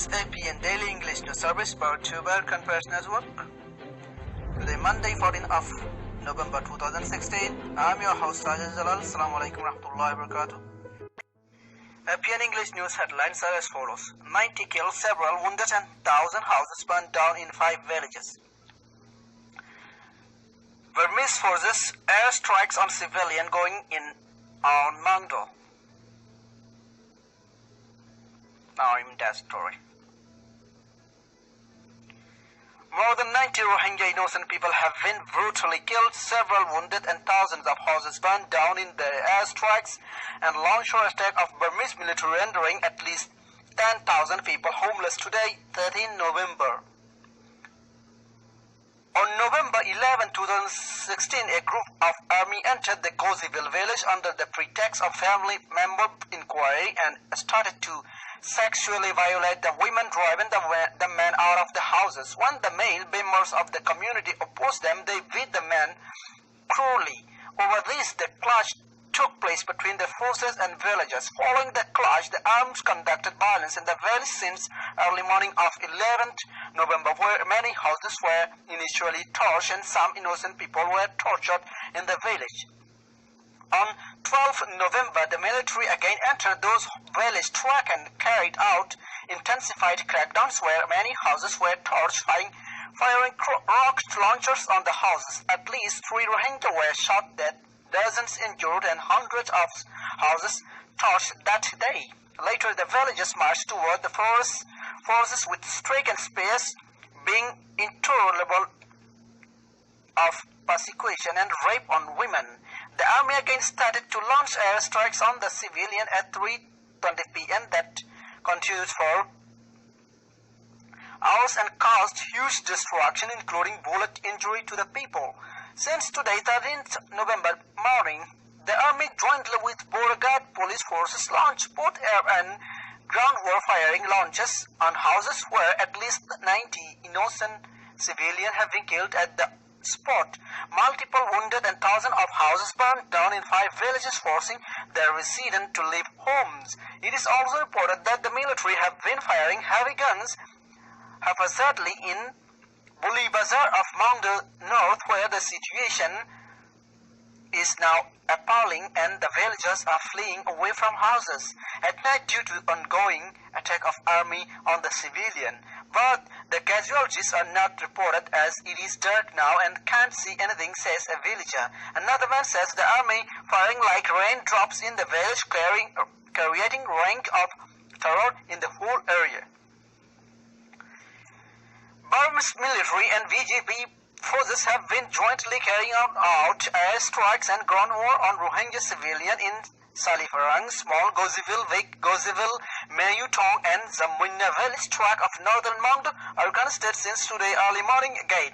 is APN Daily English News Service brought to you by Arakan Press Network. Today, Monday, 14th of November 2016. I'm your host, Sajid Jalal. Assalamu alaikum warahmatullahi wabarakatuh. APN English News headlines are as follows. 90 killed, several wounded and 1,000 houses burned down in 5 villages. Burmese forces air strikes on civilian going in on Mangdo. Now in that story. More than 90 Rohingya innocent people have been brutally killed, several wounded and thousands of houses burned down in the airstrikes and launcher attack of Burmese military, rendering at least 10,000 people homeless today, 13 November. On November 11, 2016, a group of army entered the Goziville village under the pretext of family member inquiry and started to sexually violate the women, driving the men out of the houses. When the male members of the community opposed them, they beat the men cruelly. Over this, the clash took place between the forces and villagers. Following the clash, the arms conducted violence in the village since early morning of 11th November, where many houses were initially torched and some innocent people were tortured in the village. On 12th November, the military again entered those village track and carried out intensified crackdowns where many houses were torched, firing rocket launchers on the houses. At least 3 Rohingya were shot dead, dozens injured, and hundreds of houses torched that day. Later, the villagers marched toward the forces with stricken spears, being intolerable of persecution and rape on women. The army again started to launch airstrikes on the civilian at 3:20 p.m. that continued for hours and caused huge destruction, including bullet injury to the people. Since today, 13th November morning, the army jointly with Beauregard police forces launched both air and ground war firing launches on houses where at least 90 innocent civilians have been killed at the spot. Multiple wounded and thousands of houses burned down in 5 villages, forcing their residents to leave homes. It is also reported that the military have been firing heavy guns haphazardly in Buli Bazar of Mangdo North, where the situation is now appalling and the villagers are fleeing away from houses at night due to ongoing attack of army on the civilian. But the casualties are not reported as it is dark now and can't see anything, says a villager. Another man says the army firing like raindrops in the village, creating reign of terror in the whole area. Burmese military and VGP forces have been jointly carrying out airstrikes and ground war on Rohingya civilians in Salifarang, Small Goziville, Vik Goziville, Mayutong and Zamuina village tract of northern Mangdo, Arakan state since today early morning again.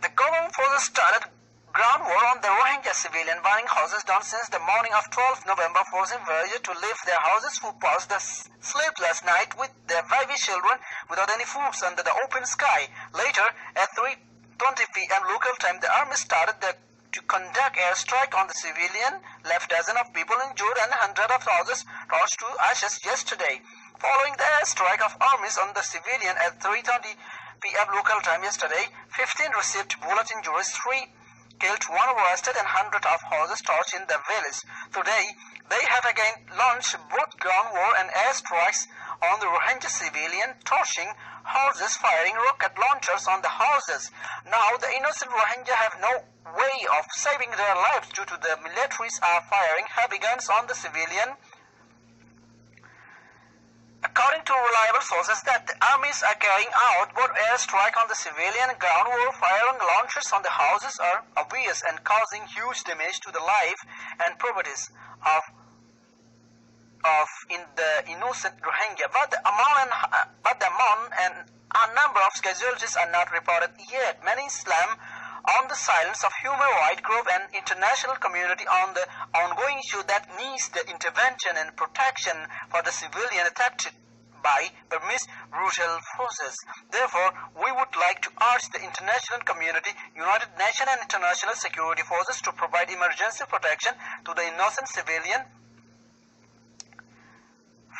The government forces started ground war on the Rohingya civilian, burning houses down since the morning of 12th November, forcing villagers to leave their houses who passed the sleepless night with their baby children without any foods under the open sky. Later, at 3:20 p.m. local time, the army started to conduct airstrike on the civilian, left dozens of people injured and hundreds of houses torched to ashes yesterday. Following the airstrike of armies on the civilian at 3:20 p.m. local time yesterday, 15 received bullet injuries, 3 killed, 1 arrested, and hundreds of houses torched in the village. Today, they have again launched both ground war and airstrikes on the Rohingya civilian, torching houses, firing rocket launchers on the houses. Now, the innocent Rohingya have no way of saving their lives due to the militaries are firing heavy guns on the civilian. According to reliable sources, that the armies are carrying out both airstrike on the civilian and ground war firing launchers on the houses are obvious and causing huge damage to the life and properties of the innocent Rohingya. But the amount and a number of casualties are not reported yet. Many slam on the silence of human rights group and international community on the ongoing issue that needs the intervention and protection for the civilian affected by Burmese brutal forces. Therefore, we would like to urge the international community, United Nations and international security forces to provide emergency protection to the innocent civilian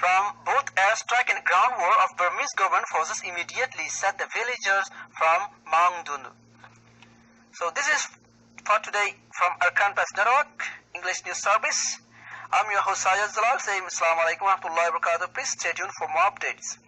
from both airstrike and ground war of Burmese government forces. Immediately said the villagers from Mangdunu. So this is for today from Arakan Press Network, English News Service. I'm your host Sajid Zalal saying Assalamu alaikum wa rahmatullahi wa barakatuh. Please stay tuned for more updates.